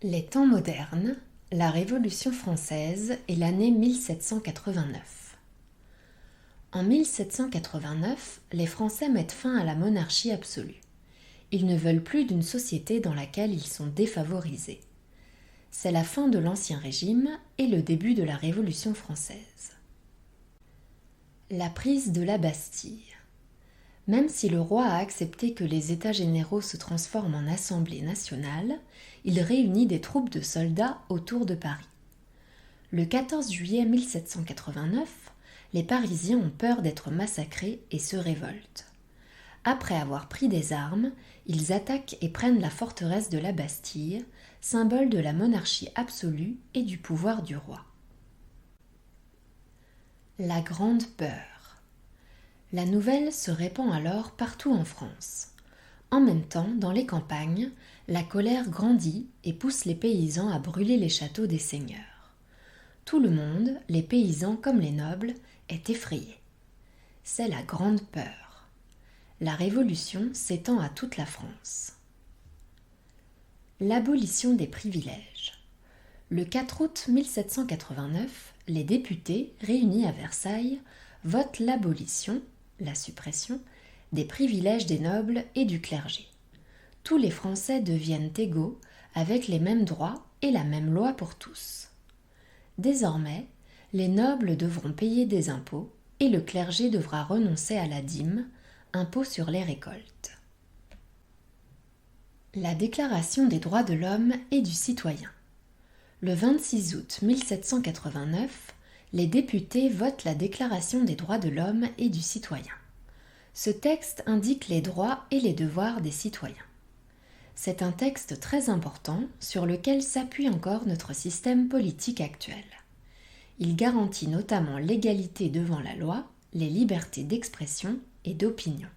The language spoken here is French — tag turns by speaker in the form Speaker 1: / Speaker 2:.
Speaker 1: Les temps modernes, la Révolution française et l'année 1789. En 1789, les Français mettent fin à la monarchie absolue. Ils ne veulent plus d'une société dans laquelle ils sont défavorisés. C'est la fin de l'Ancien Régime et le début de la Révolution française. La prise de la Bastille. Même si le roi a accepté que les États généraux se transforment en Assemblée nationale, il réunit des troupes de soldats autour de Paris. Le 14 juillet 1789, les Parisiens ont peur d'être massacrés et se révoltent. Après avoir pris des armes, ils attaquent et prennent la forteresse de la Bastille, symbole de la monarchie absolue et du pouvoir du roi. La Grande Peur. La nouvelle se répand alors partout en France. En même temps, dans les campagnes, la colère grandit et pousse les paysans à brûler les châteaux des seigneurs. Tout le monde, les paysans comme les nobles, est effrayé. C'est la Grande Peur. La Révolution s'étend à toute la France. L'abolition des privilèges. Le 4 août 1789, les députés, réunis à Versailles, votent l'abolition, la suppression, des privilèges des nobles et du clergé. Tous les Français deviennent égaux avec les mêmes droits et la même loi pour tous. Désormais, les nobles devront payer des impôts et le clergé devra renoncer à la dîme, impôt sur les récoltes. La Déclaration des droits de l'homme et du citoyen. Le 26 août 1789, les députés votent la Déclaration des droits de l'homme et du citoyen. Ce texte indique les droits et les devoirs des citoyens. C'est un texte très important sur lequel s'appuie encore notre système politique actuel. Il garantit notamment l'égalité devant la loi, les libertés d'expression et d'opinion.